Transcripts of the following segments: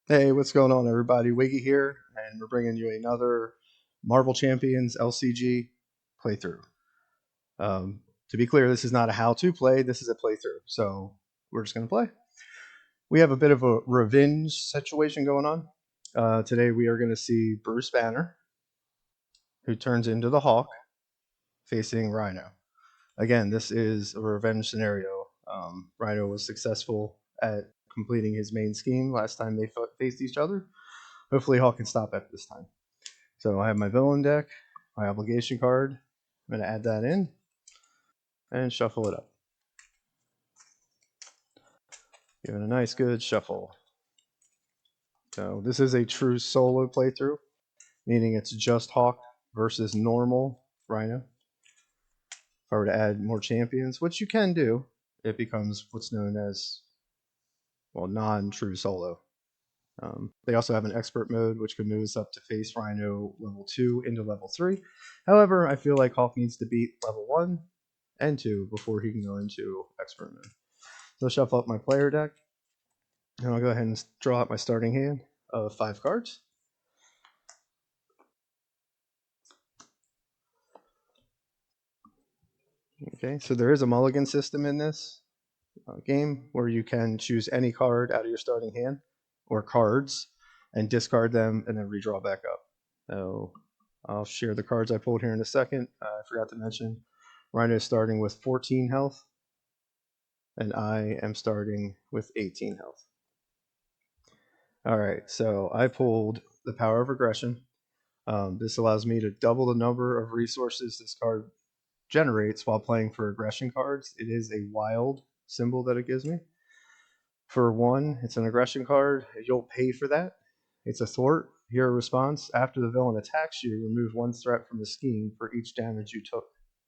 Hey, what's going on, everybody? Wiggy here, and we're bringing you another Marvel Champions LCG playthrough. To be clear, this is not a how-to play, this is a playthrough, so we're just going to play. We have a bit of a revenge situation going on. Today we are going to see Bruce Banner, who turns into the Hawk, facing Rhino. Again, this is a revenge scenario. Rhino was successful at completing his main scheme last time they faced each other. Hopefully Hawk can stop it this time. So I have my villain deck, my obligation card. I'm going to add that in and shuffle it up. Give it a nice good shuffle. So this is a true solo playthrough, meaning it's just Hawk versus normal Rhino. If I were to add more champions, which you can do, it becomes what's known as, well, non-true solo. They also have an expert mode, which can move us up to face Rhino level 2 into level 3. However, I feel like Hawk needs to beat level 1 and 2 before he can go into expert mode. So I'll shuffle up my player deck, and I'll go ahead and draw out my starting hand of 5 cards. Okay, so there is a mulligan system in this game where you can choose any card out of your starting hand or cards and discard them and then redraw back up. So I'll share the cards I pulled here in a second. I forgot to mention Rhino is starting with 14 health, and I am starting with 18 health. All right, so I pulled the Power of Aggression. This allows me to double the number of resources this card generates while playing for aggression cards. It is a wild symbol that it gives me. For one, it's an aggression card. You'll pay for that. It's a thwart. Hero response. After the villain attacks you, remove one threat from the scheme for each damage you took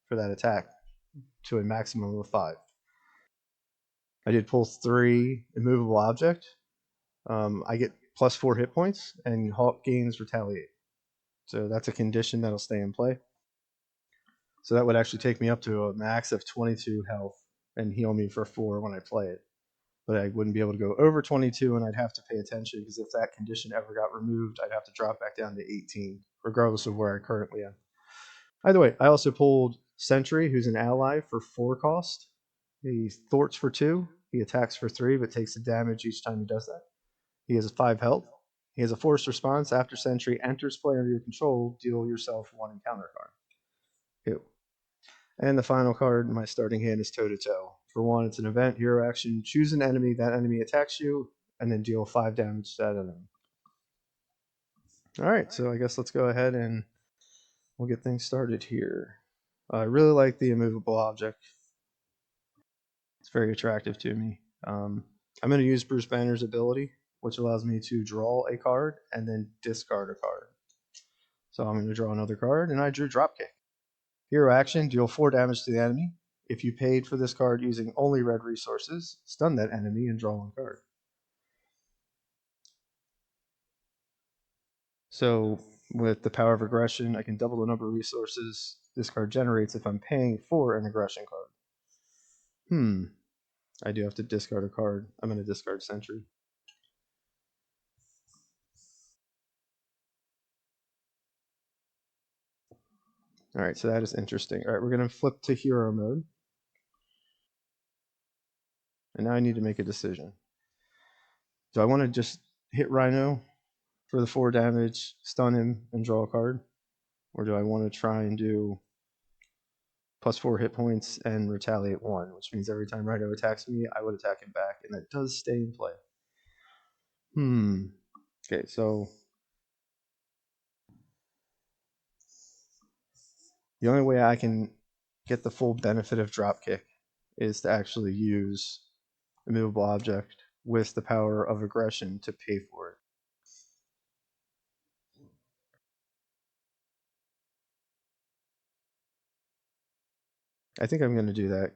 for that attack to a maximum of 5. I did pull 3 immovable object. I get plus 4 hit points, and Hawk gains retaliate. So that's a condition that'll stay in play. So that would actually take me up to a max of 22 health and heal me for 4 when I play it. But I wouldn't be able to go over 22, and I'd have to pay attention because if that condition ever got removed, I'd have to drop back down to 18, regardless of where I currently am. Either way, I also pulled Sentry, who's an ally for 4 cost. He thwarts for 2, he attacks for 3, but takes the damage each time he does that. He has 5 health. He has a forced response. After Sentry enters play under your control, deal yourself 1 encounter card. 2. And the final card in my starting hand is Toe to Toe. For 1, it's an event, hero action. Choose an enemy, that enemy attacks you, and then deal 5 damage to that enemy. Alright, so I guess let's go ahead and we'll get things started here. I really like the immovable object. It's very attractive to me. I'm going to use Bruce Banner's ability, which allows me to draw a card and then discard a card. So I'm going to draw another card, and I drew Dropkick. Hero action, deal 4 damage to the enemy. If you paid for this card using only red resources, stun that enemy and draw 1 card. So with the Power of Aggression, I can double the number of resources this card generates if I'm paying for an aggression card. I do have to discard a card. I'm going to discard Sentry. Alright, so that is interesting. Alright, we're going to flip to hero mode. And now I need to make a decision. Do I want to just hit Rhino for the 4 damage, stun him, and draw a card? Or do I want to try and do plus 4 hit points and retaliate 1, which means every time Rhino attacks me, I would attack him back, and that does stay in play. Okay, so the only way I can get the full benefit of Dropkick is to actually use immovable object with the Power of Aggression to pay for it. I think I'm going to do that.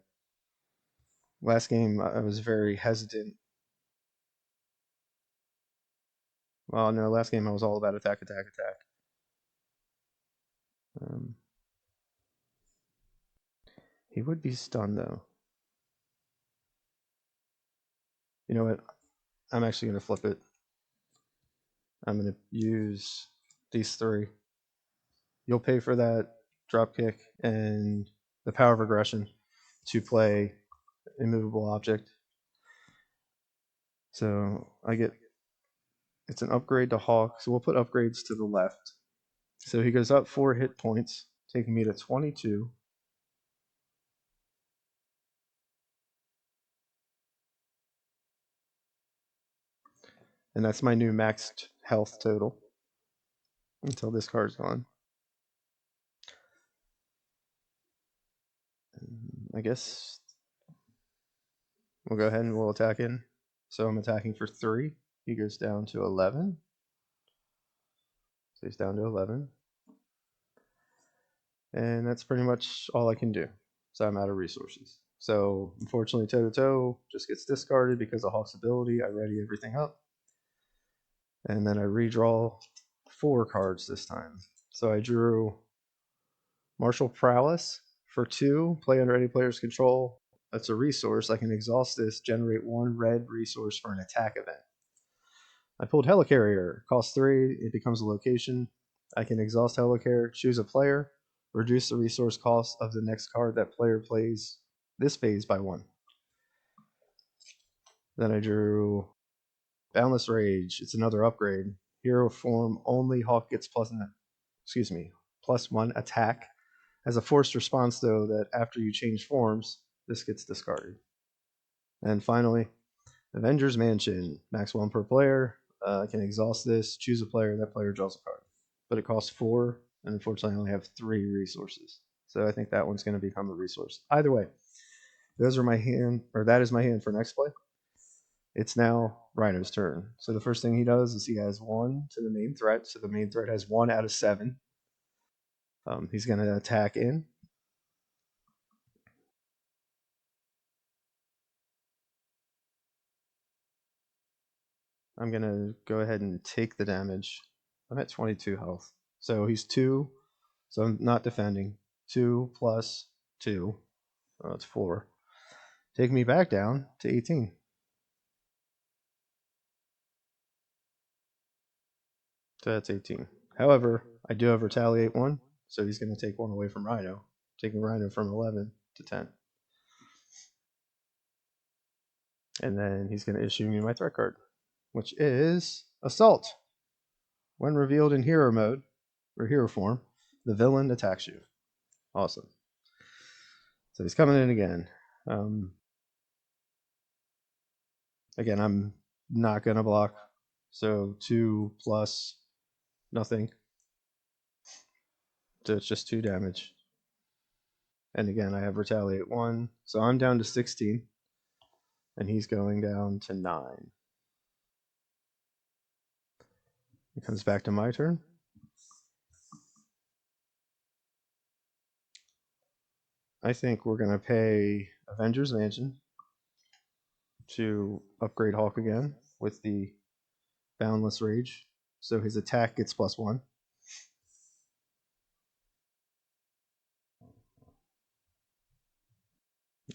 Last game, I was very hesitant. Well, no, last game I was all about attack, attack, attack. He would be stunned, though. You know what? I'm actually going to flip it. I'm going to use these three. You'll pay for that dropkick and the power of aggression to play immovable object. So I get it's an upgrade to Hawk. So we'll put upgrades to the left. So he goes up 4 hit points, taking me to 22. And that's my new maxed health total until this card's gone. I guess we'll go ahead and we'll attack in. So I'm attacking for 3. He goes down to 11. So he's down to 11. And that's pretty much all I can do. So I'm out of resources. So unfortunately, toe-to-toe just gets discarded because of Hawk's ability. I ready everything up. And then I redraw 4 cards this time. So I drew Martial Prowess for 2. Play under any player's control. That's a resource. I can exhaust this, generate 1 red resource for an attack event. I pulled Helicarrier. Cost 3. It becomes a location. I can exhaust Helicarrier, choose a player, reduce the resource cost of the next card that player plays this phase by 1. Then I drew Boundless Rage. It's another upgrade. Hero form only. Hawk gets +1 attack. As a forced response, though, that after you change forms, this gets discarded. And finally, Avengers Mansion. Max 1 per player. I can exhaust this, choose a player, that player draws a card. But it costs 4, and unfortunately I only have 3 resources. So I think that one's going to become a resource. Either way, those are my hand, or that is my hand for next play. It's now Rhino's turn. So the first thing he does is he has 1 to the main threat. So the main threat has 1 out of 7. He's going to attack in. I'm going to go ahead and take the damage. I'm at 22 health. So he's 2. So I'm not defending. 2 plus 2. Oh, it's 4. Take me back down to 18. So that's 18. However, I do have Retaliate 1. So he's going to take 1 away from Rhino. Taking Rhino from 11 to 10. And then he's going to issue me my threat card, which is Assault. When revealed in hero mode, or hero form, the villain attacks you. Awesome. So he's coming in again. Again, I'm not going to block. So 2 plus nothing. So it's just 2 damage. And again, I have Retaliate 1. So I'm down to 16. And he's going down to 9. It comes back to my turn. I think we're going to pay Avengers Mansion to upgrade Hulk again with the Boundless Rage. So his attack gets +1.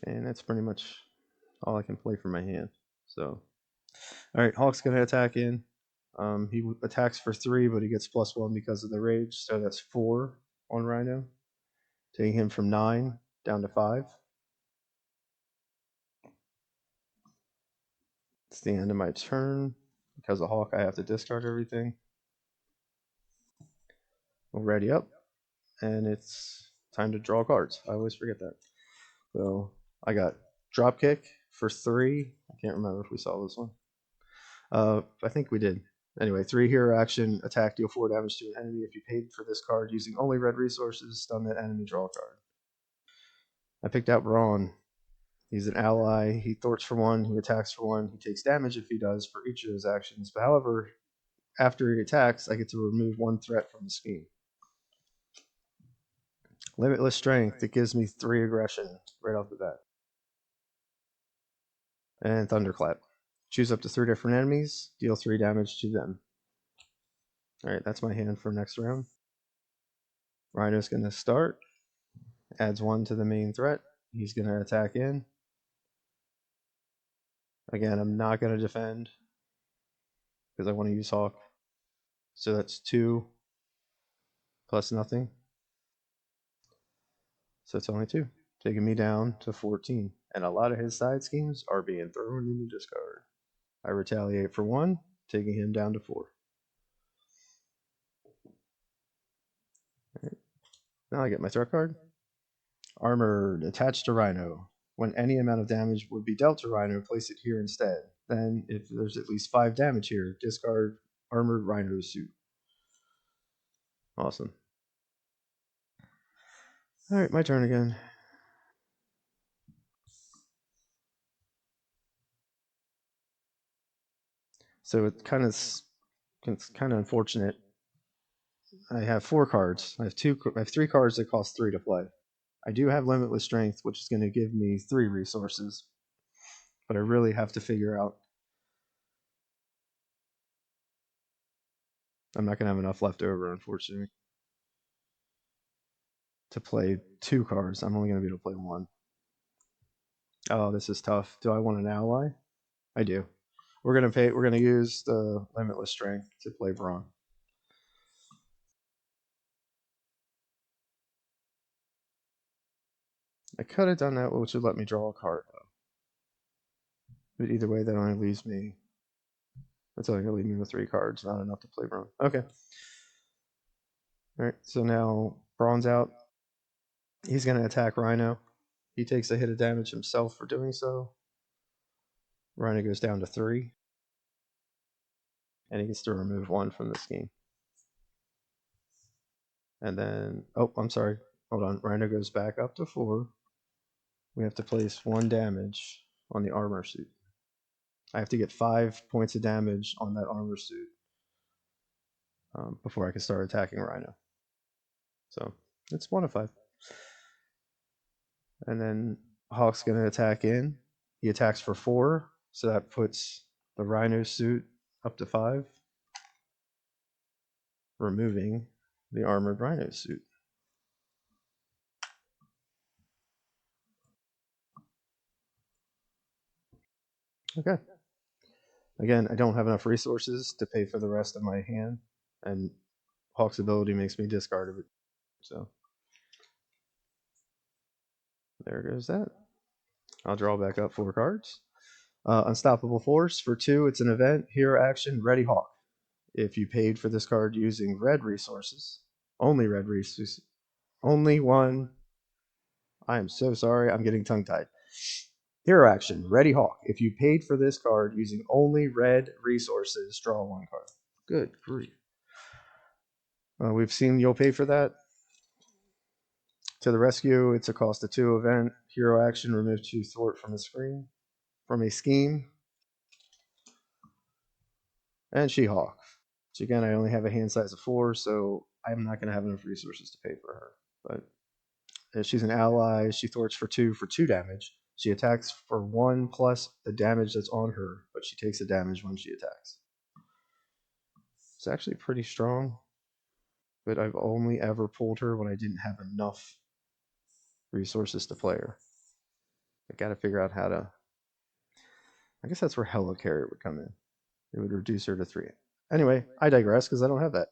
And that's pretty much all I can play for my hand. So, alright, Hulk's going to attack in. He attacks for 3, but he gets +1 because of the rage. So that's 4 on Rhino. Taking him from 9 down to 5. It's the end of my turn. Because of Hawk, I have to discard everything. We'll ready up. And it's time to draw cards. I always forget that. So I got Dropkick for 3. I can't remember if we saw this one. I think we did. Anyway, 3 hero action, attack, deal 4 damage to an enemy. If you paid for this card using only red resources, stun that enemy, draw a card. I picked out Braun. He's an ally. He thwarts for 1. He attacks for 1. He takes damage if he does for each of his actions. But however, after he attacks, I get to remove 1 threat from the scheme. Limitless Strength. It gives me 3 aggression right off the bat. And Thunderclap. Choose up to 3 different enemies. Deal 3 damage to them. Alright, that's my hand for next round. Rhino's going to start. Adds 1 to the main threat. He's going to attack in. Again, I'm not going to defend because I want to use Hawk. So that's 2 plus nothing. So it's only 2, taking me down to 14. And a lot of his side schemes are being thrown in the discard. I retaliate for 1, taking him down to 4. Right. Now I get my threat card. Armored, attached to Rhino. When any amount of damage would be dealt to Rhino, place it here instead. Then, if there's at least 5 damage here, discard Armored Rhino's suit. Awesome. Alright, my turn again. So it's kind of unfortunate. I have 4 cards. I have 3 cards that cost 3 to play. I do have Limitless Strength, which is going to give me 3 resources. But I really have to figure out. I'm not going to have enough left over, unfortunately, to play 2 cards. I'm only going to be able to play 1. Oh, this is tough. Do I want an ally? I do. We're gonna use the Limitless Strength to play Braun. I could have done that, which would let me draw a card. But either way, that only leaves me. That's only gonna leave me with 3 cards, not enough to play Braun. Okay. All right. So now Braun's out. He's gonna attack Rhino. He takes a hit of damage himself for doing so. Rhino goes down to 3, and he gets to remove 1 from the scheme. And then, oh, I'm sorry. Hold on. Rhino goes back up to 4. We have to place 1 damage on the armor suit. I have to get 5 points of damage on that armor suit before I can start attacking Rhino. So it's 1 of 5. And then Hawk's going to attack in. He attacks for 4, so that puts the Rhino suit up to 5, removing the armored Rhino suit. Okay. Again, I don't have enough resources to pay for the rest of my hand, and Hawk's ability makes me discard of it. So there goes that. I'll draw back up 4 cards. Unstoppable Force for 2, it's an event, hero action, Ready Hawk. If you paid for this card using red resources, only red resources, only 1. I am so sorry, I'm getting tongue tied. Hero action, Ready Hawk. If you paid for this card using only red resources, draw 1 card. Good grief. We've seen you'll pay for that. To the rescue, it's a cost of 2 event. Hero action, remove 2 thwart from a screen, from a scheme. And She-Hawk. So again, I only have a hand size of 4, so I'm not going to have enough resources to pay for her. But she's an ally. She thwarts for 2 damage. She attacks for 1 plus the damage that's on her, but she takes the damage when she attacks. It's actually pretty strong, but I've only ever pulled her when I didn't have enough resources to play her. I got to figure out how to. I guess that's where Helicarrier would come in. It would reduce her to 3. Anyway, I digress because I don't have that.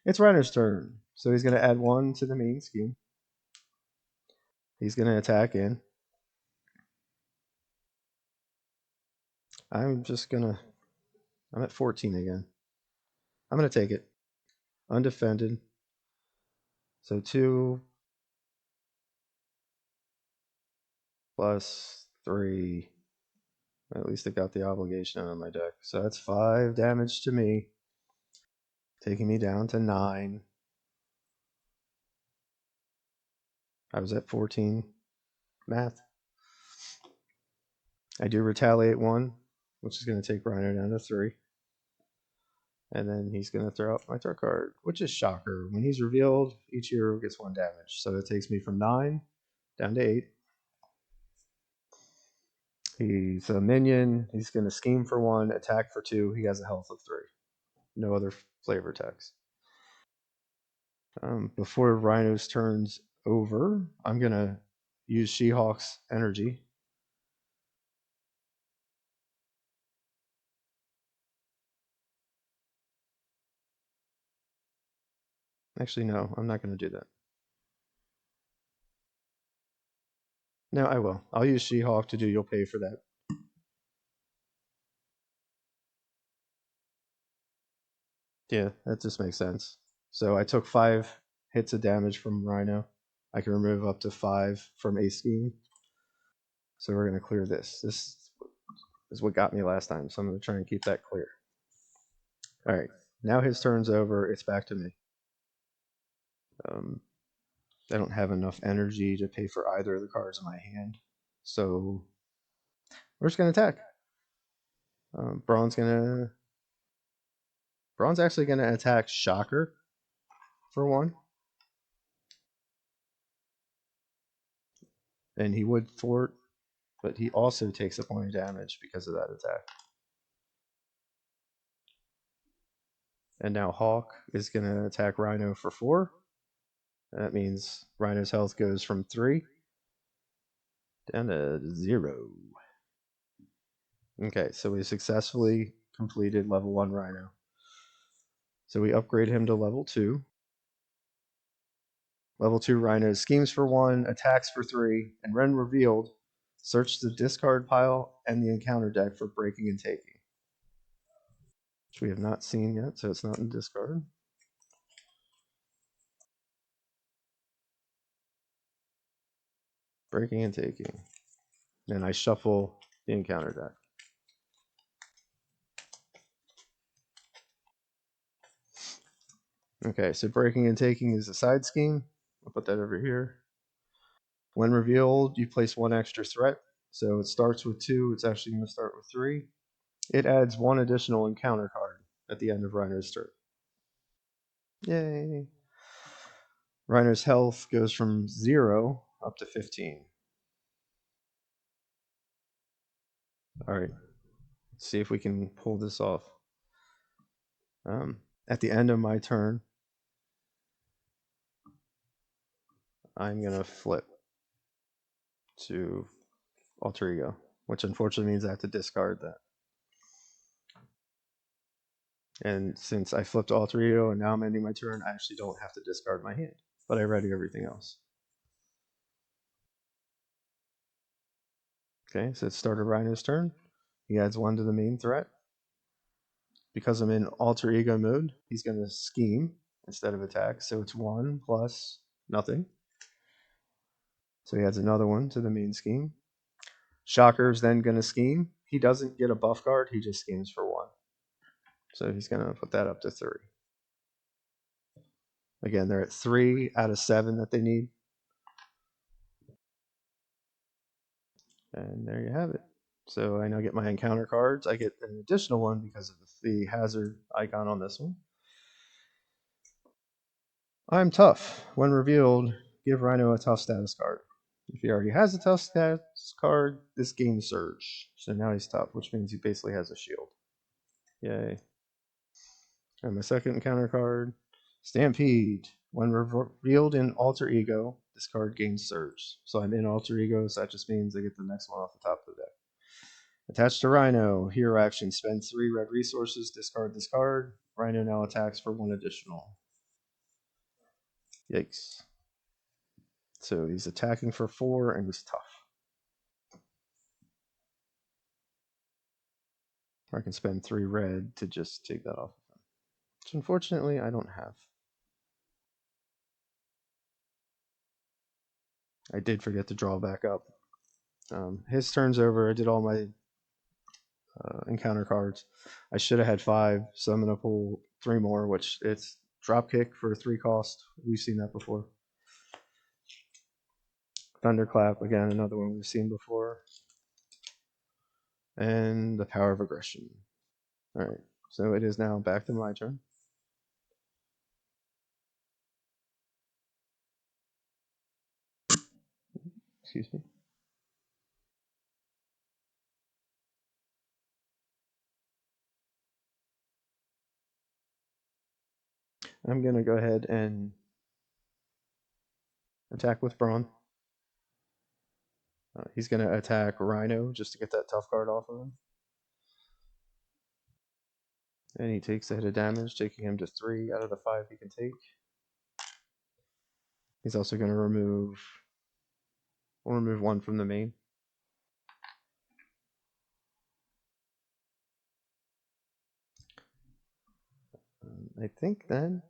It's Rhiner's turn. So he's going to add 1 to the main scheme. He's going to attack in. I'm at 14 again. I'm going to take it. Undefended. So 2 plus 3. At least I got the obligation on my deck. So that's 5 damage to me. Taking me down to 9. I was at 14. Math. I do retaliate 1, which is going to take Rhino down to 3. And then he's going to throw out my threat card, which is Shocker. When he's revealed, each hero gets 1 damage. So it takes me from 9 down to 8. He's a minion. He's going to scheme for 1, attack for 2. He has a health of 3. No other flavor attacks. Before Rhino's turns over, I'm going to use She-Hawk's energy. Actually, no, I'm not going to do that. No, I will. I'll use She-Hulk to do You'll Pay for that. Yeah, that just makes sense. So I took 5 hits of damage from Rhino. I can remove up to 5 from a scheme. So we're going to clear this. This is what got me last time, so I'm going to try and keep that clear. All right, now his turn's over. It's back to me. Um, I don't have enough energy to pay for either of the cards in my hand, so we're just going to attack. Braun's actually going to attack Shocker for 1. And he would thwart, but he also takes a point of damage because of that attack. And now Hawk is going to attack Rhino for 4. That means Rhino's health goes from 3 down to 0. Okay, so we successfully completed level 1 Rhino. So we upgrade him to level 2. Level 2 Rhino schemes for 1, attacks for 3, and when revealed, search the discard pile and the encounter deck for breaking and taking. Which we have not seen yet, so it's not in discard. Breaking and taking. Then I shuffle the encounter deck. Okay, so breaking and taking is a side scheme. I'll put that over here. When revealed, you place 1 extra threat. So it starts with 2. It's actually going to start with 3. It adds 1 additional encounter card at the end of Rhino's turn. Yay! Rhino's health goes from 0 up to 15. All right, let's see if we can pull this off. At the end of my turn, I'm going to flip to Alter Ego, which unfortunately means I have to discard that. And since I flipped Alter Ego and now I'm ending my turn, I actually don't have to discard my hand, but I ready everything else. Okay, so it started Rhino's turn. He adds 1 to the main threat. Because I'm in Alter Ego mode, he's going to scheme instead of attack, so it's 1 plus nothing. So he adds another 1 to the main scheme. Shocker's then going to scheme. He doesn't get a buff card, he just schemes for 1. So he's going to put that up to 3. Again, they're at 3 out of 7 that they need. And there you have it. So I now get my encounter cards. I get an additional one because of the hazard icon on this one. I'm tough. When revealed, give Rhino a tough status card. If he already has a tough status card, this gains Surge. So now he's tough, which means he basically has a shield. Yay. And my second encounter card, Stampede. When revealed in Alter Ego, this card gains Surge. So I'm in Alter Ego, so that just means I get the next one off the top of the deck. Attached to Rhino, hero action, spend 3 red resources, discard this card. Rhino now attacks for 1 additional. Yikes. So he's attacking for 4 and he's tough. Or I can spend 3 red to just take that off of him. Which unfortunately I don't have. I did forget to draw back up. His turn's over. I did all my encounter cards. I should have had 5, so I'm going to pull 3 more, which it's Dropkick for 3 cost. We've seen that before. Thunderclap, again, another one we've seen before. And the Power of Aggression. Alright, so it is now back to my turn. Excuse me. I'm going to go ahead and attack with Brawn. He's going to attack Rhino just to get that tough card off of him. And he takes a hit of damage, taking him to 3 out of the 5 he can take. He's also going to remove. We'll remove one from the main. I think then.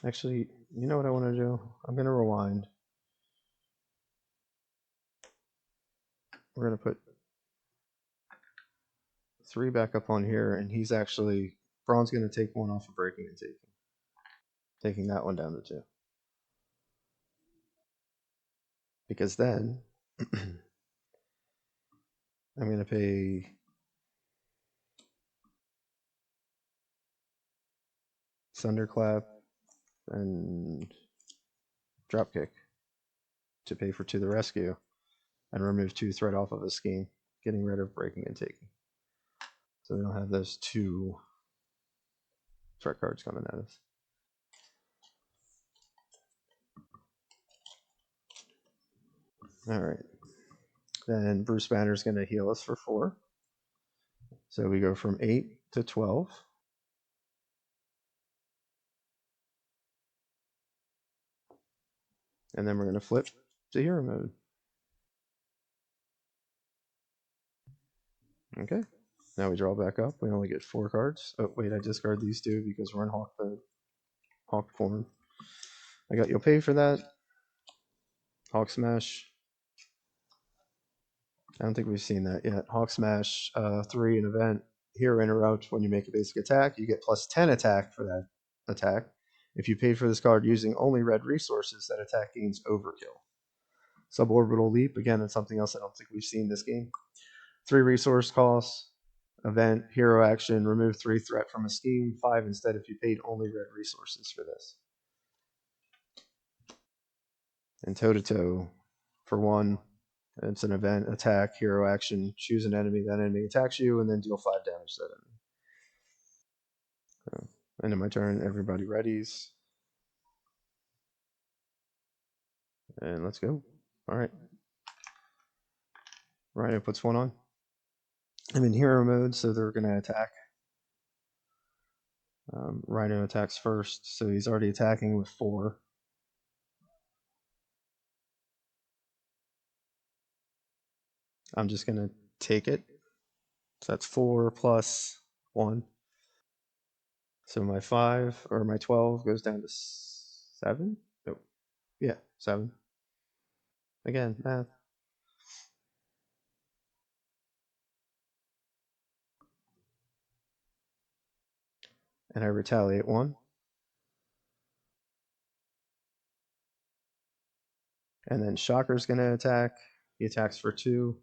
Actually, you know what I want to do? I'm going to rewind. We're going to put 3 back up on here, and he's actually. Braun's going to take one off of breaking and taking that one down to 2. Because then I'm going to pay Thunderclap and Dropkick to pay for To the Rescue and remove 2 threat off of a scheme, getting rid of breaking and taking. So we don't have those 2 threat cards coming at us. All right. Then Bruce Banner's going to heal us for 4. So we go from 8 to 12. And then we're going to flip to hero mode. Okay. Now we draw back up. We only get 4 cards. Oh, wait, I discard these 2 because we're in Hawk form. I got You'll Pay for that. Hawk Smash. I don't think we've seen that yet. Hawk Smash 3, an event. Hero Interrupt. When you make a basic attack, you get plus 10 attack for that attack. If you paid for this card using only red resources, that attack gains Overkill. Suborbital Leap. Again, it's something else I don't think we've seen this game. 3 resource costs. Event, hero action, remove 3 threat from a scheme, 5 instead if you paid only red resources for this. And toe to toe for 1, it's an event, attack, hero action, choose an enemy, that enemy attacks you, and then deal 5 damage to that enemy. So, end of my turn, everybody readies. And let's go. Alright. Rhino puts 1 on. I'm in hero mode, so they're going to attack. Rhino attacks first, so he's already attacking with 4. I'm just going to take it. So that's 4 plus 1. So my 5 or my 12 goes down to 7? Nope. Yeah, 7. Again, math. And I retaliate 1. And then Shocker's going to attack. He attacks for 2.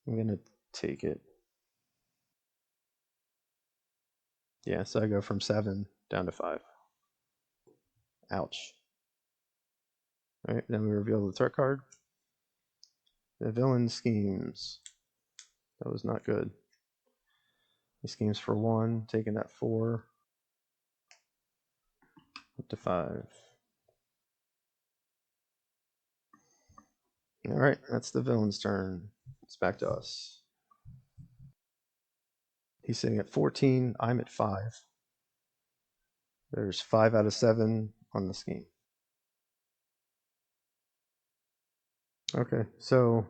I'm going to take it. Yeah, so I go from 7 down to 5. Ouch. Alright, then we reveal the threat card. The villain schemes. That was not good. He schemes for 1, taking that 4 up to 5. Alright, that's the villain's turn. It's back to us. He's sitting at 14. I'm at 5. There's 5 out of 7 on the scheme. Okay, so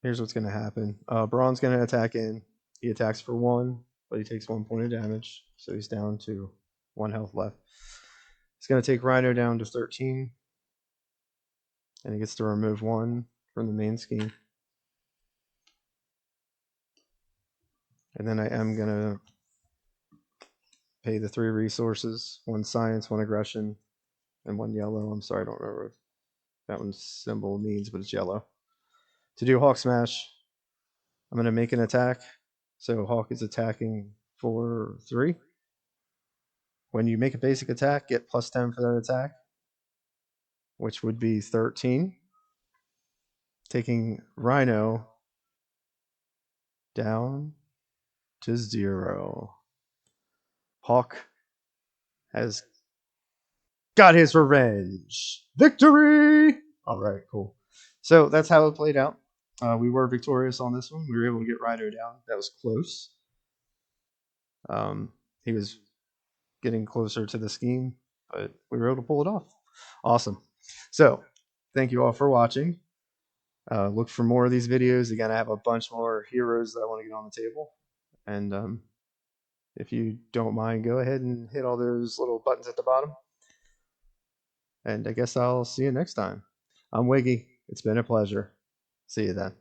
here's what's going to happen. Braun's going to attack in. He attacks for 1, but he takes 1 point of damage, so he's down to 1 health left. He's going to take Rhino down to 13, and he gets to remove 1 from the main scheme. And then I am going to pay the 3 resources, 1 science, 1 aggression, and 1 yellow. I'm sorry, I don't remember what that one's symbol means, but it's yellow. To do Hawk Smash, I'm going to make an attack. So Hawk is attacking for 3. When you make a basic attack, get plus 10 for that attack, which would be 13, taking Rhino down to 0. Hawk has got his revenge. Victory! All right, cool. So that's how it played out. We were victorious on this one. We were able to get Rhino down. That was close. He was getting closer to the scheme, but we were able to pull it off. Awesome. So thank you all for watching. Look for more of these videos. Again, I have a bunch more heroes that I want to get on the table. And if you don't mind, go ahead and hit all those little buttons at the bottom. And I guess I'll see you next time. I'm Wiggy. It's been a pleasure. See you then.